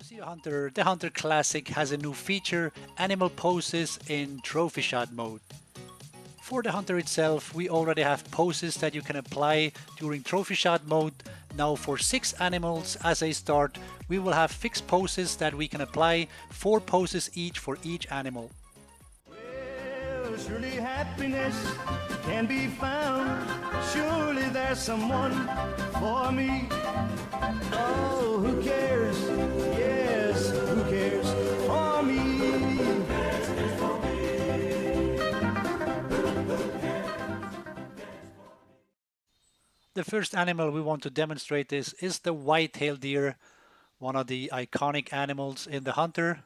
The Hunter Classic has a new feature, animal poses in trophy shot mode. For the Hunter itself, we already have poses that you can apply during trophy shot mode. Now for 6 animals as a start, we will have fixed poses that we can apply, 4 poses each for each animal. Well, surely happiness can be found. Surely there's someone for me. Oh, who cares? Yes, who cares for me? The first animal we want to demonstrate this is the whitetail deer, one of the iconic animals in the Hunter.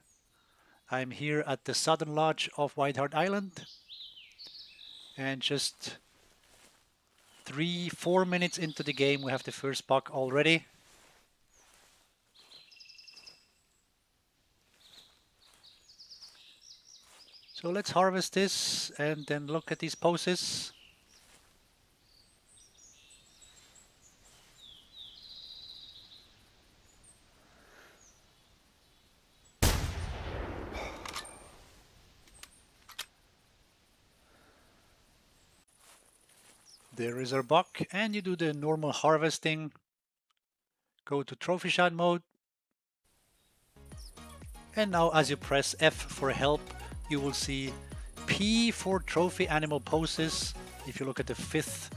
I'm here at the southern lodge of White Island, and just 3-4 minutes into the game we have the first buck already. So let's harvest this and then look at these poses. There is our buck, and you do the normal harvesting. Go to trophy shot mode. And now as you press F for help, you will see P for trophy animal poses. If you look at the 5th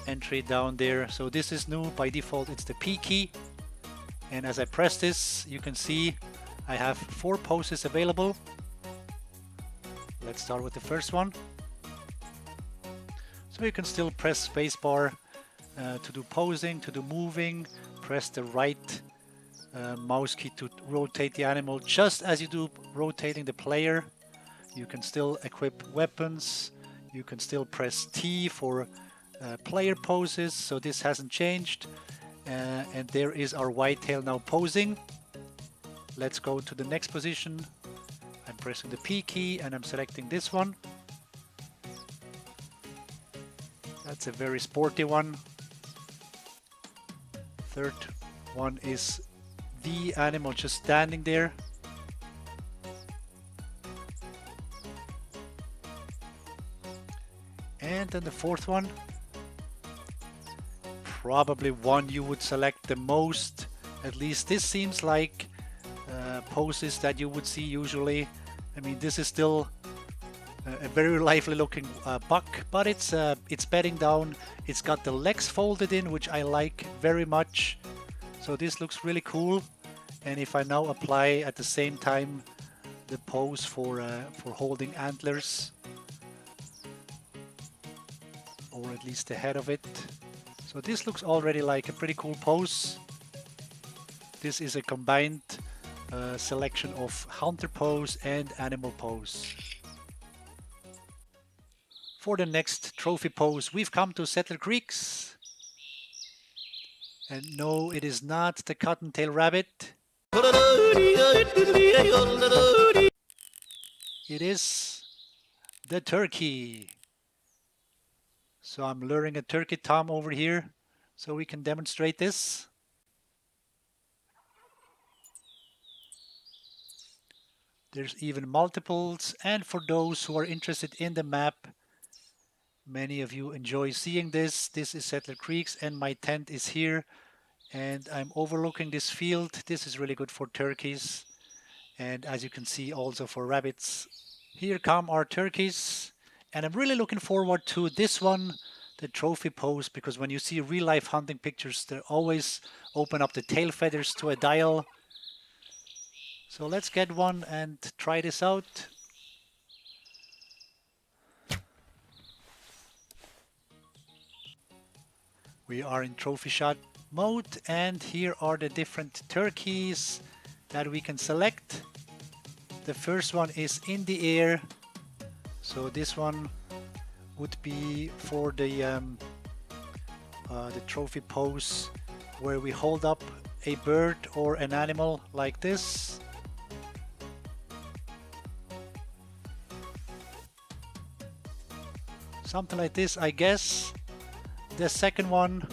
entry down there. So this is new. By default, it's the P key. And as I press this, you can see I have 4 poses available. Let's start with the first one. So you can still press spacebar to do posing, to do moving. Press the right mouse key to rotate the animal, just as you do rotating the player. You can still equip weapons. You can still press T for player poses, so this hasn't changed. And there is our whitetail now posing. Let's go to the next position. I'm pressing the P key and I'm selecting this one. That's a very sporty one. Third one is the animal just standing there. And then the fourth one, probably one you would select the most. At least this seems like poses that you would see usually. I mean, this is still a very lively looking buck, but it's bedding down. It's got the legs folded in, which I like very much. So this looks really cool. And if I now apply at the same time the pose for holding antlers, or at least the head of it. So this looks already like a pretty cool pose. This is a combined selection of hunter pose and animal pose. For the next trophy pose, we've come to Settler Creeks. And no, it is not the cottontail rabbit. It is the turkey. So I'm luring a turkey tom over here so we can demonstrate this. There's even multiples, and for those who are interested in the map, many of you enjoy seeing this. This is Settler Creeks and my tent is here and I'm overlooking this field. This is really good for turkeys and, as you can see, also for rabbits. Here come our turkeys, and I'm really looking forward to this one, the trophy pose, because when you see real life hunting pictures, they always open up the tail feathers to a dial. So let's get one and try this out. We are in trophy shot mode, and here are the different turkeys that we can select. The first one is in the air, so this one would be for the trophy pose where we hold up a bird or an animal like this. Something like this, I guess. The second one,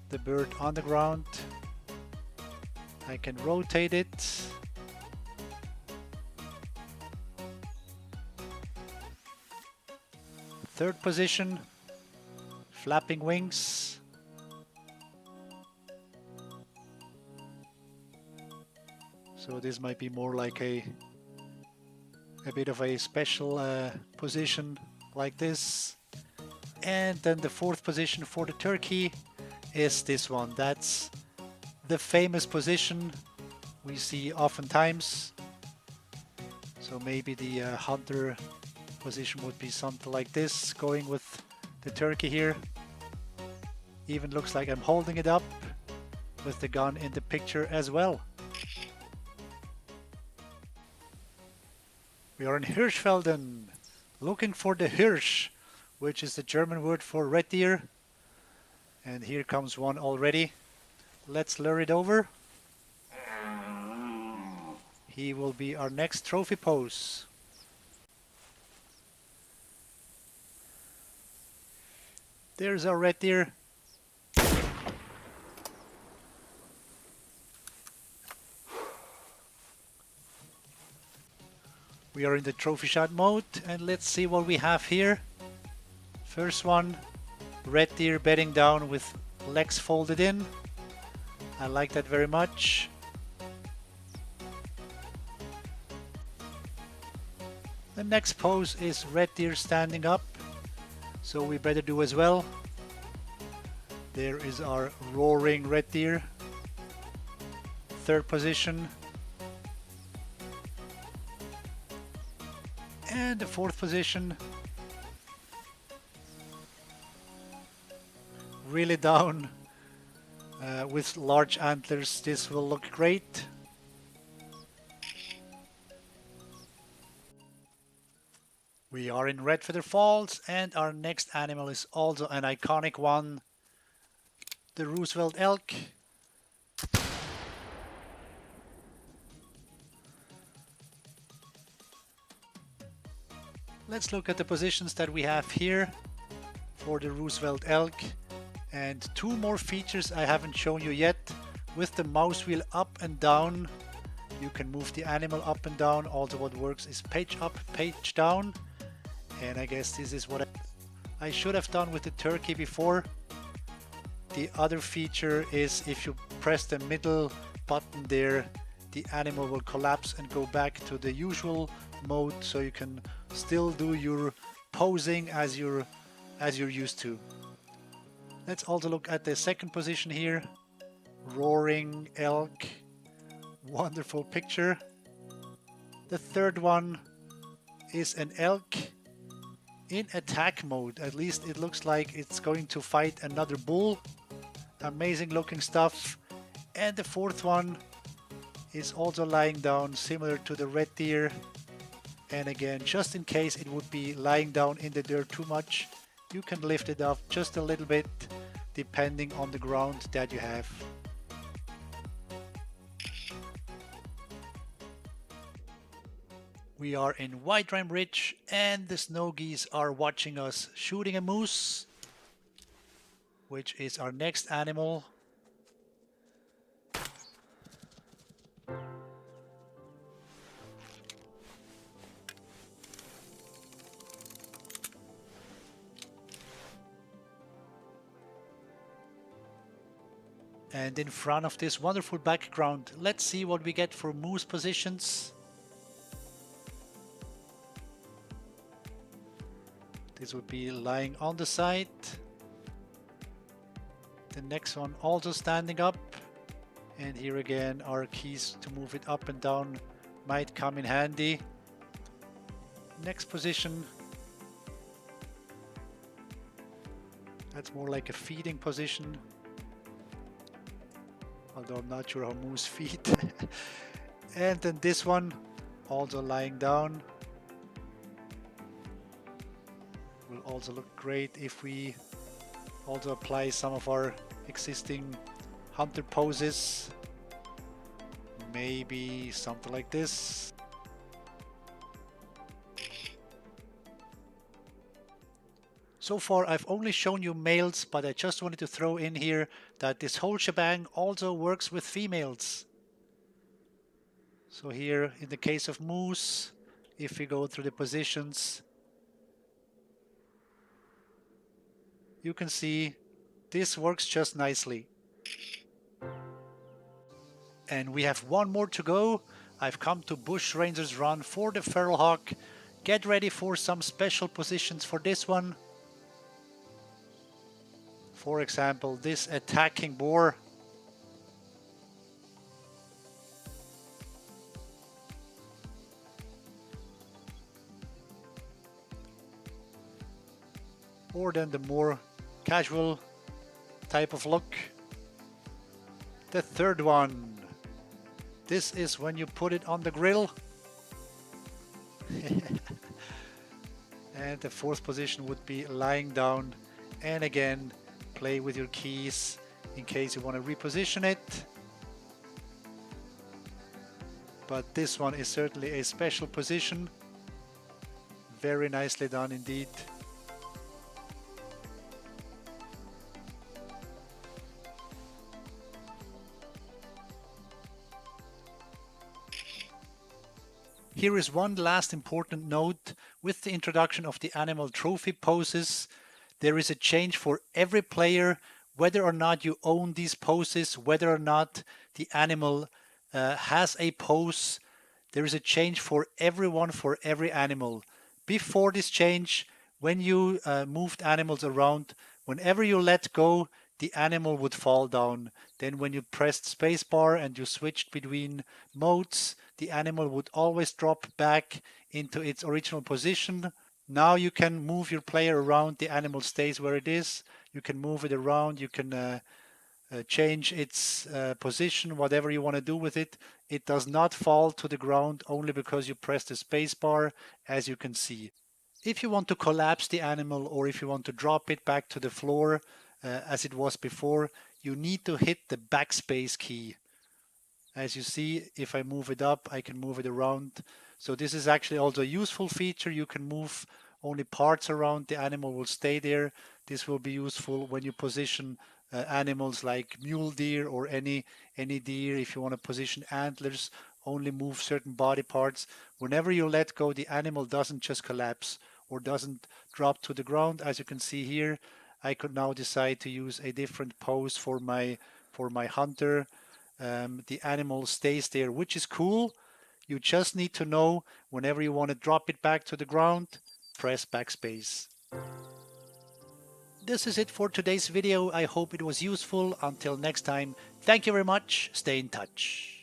the bird on the ground. I can rotate it. Third position, flapping wings. So this might be more like a bit of a special position like this. And then the fourth position for the turkey is this one. That's the famous position we see oftentimes. So maybe the hunter position would be something like this, going with the turkey here. Even looks like I'm holding it up with the gun in the picture as well. We are in Hirschfelden, looking for the Hirsch, which is the German word for red deer. And here comes one already. Let's lure it over. He will be our next trophy pose. There's our red deer. We are in the trophy shot mode, and let's see what we have here. First one, red deer bedding down with legs folded in. I like that very much. The next pose is red deer standing up, so we better do as well. There is our roaring red deer. Third position. And the fourth position. Really down with large antlers. This will look great. We are in Red Feather Falls, and our next animal is also an iconic one, the Roosevelt elk. Let's look at the positions that we have here for the Roosevelt elk, and two more features I haven't shown you yet. With the mouse wheel up and down, you can move the animal up and down. Also what works is page up, page down, and I guess this is what I should have done with the turkey before. The other feature is if you press the middle button there, the animal will collapse and go back to the usual mode, so you can still do your posing as you're used to. Let's also look at the second position here. Roaring elk. Wonderful picture. The third one is an elk in attack mode. At least it looks like it's going to fight another bull. Amazing looking stuff. And the fourth one is also lying down, similar to the red deer. And again, just in case it would be lying down in the dirt too much, you can lift it up just a little bit, depending on the ground that you have. We are in White Rime Ridge, and the snow geese are watching us shooting a moose, which is our next animal. And in front of this wonderful background, let's see what we get for moose positions. This would be lying on the side. The next one also standing up. And here again, our keys to move it up and down might come in handy. Next position. That's more like a feeding position. Although I'm not sure how moose feed. And then this one, also lying down. Will also look great if we also apply some of our existing hunter poses. Maybe something like this. So far I've only shown you males, but I just wanted to throw in here that this whole shebang also works with females. So here in the case of moose, if we go through the positions, you can see this works just nicely. And we have one more to go. I've come to Bush Ranger's Run for the Feral Hawk. Get ready for some special positions for this one. For example, this attacking boar. Or then the more casual type of look. The third one. This is when you put it on the grill. And the fourth position would be lying down. And again, play with your keys in case you want to reposition it. But this one is certainly a special position. Very nicely done indeed. Here is one last important note. With the introduction of the animal trophy poses, there is a change for every player, whether or not you own these poses, whether or not the animal has a pose. There is a change for everyone, for every animal. Before this change, when you moved animals around, whenever you let go, the animal would fall down. Then when you pressed spacebar and you switched between modes, the animal would always drop back into its original position. Now you can move your player around, the animal stays where it is. You can move it around, you can change its position, whatever you want to do with it. It does not fall to the ground only because you press the space bar, as you can see. If you want to collapse the animal or if you want to drop it back to the floor as it was before, you need to hit the backspace key. As you see, if I move it up, I can move it around. So this is actually also a useful feature. You can move only parts around, the animal will stay there. This will be useful when you position animals like mule deer or any deer. If you want to position antlers, only move certain body parts. Whenever you let go, the animal doesn't just collapse or doesn't drop to the ground. As you can see here, I could now decide to use a different pose for my hunter. The animal stays there, which is cool. You just need to know whenever you want to drop it back to the ground, press backspace. This is it for today's video. I hope it was useful. Until next time, thank you very much. Stay in touch.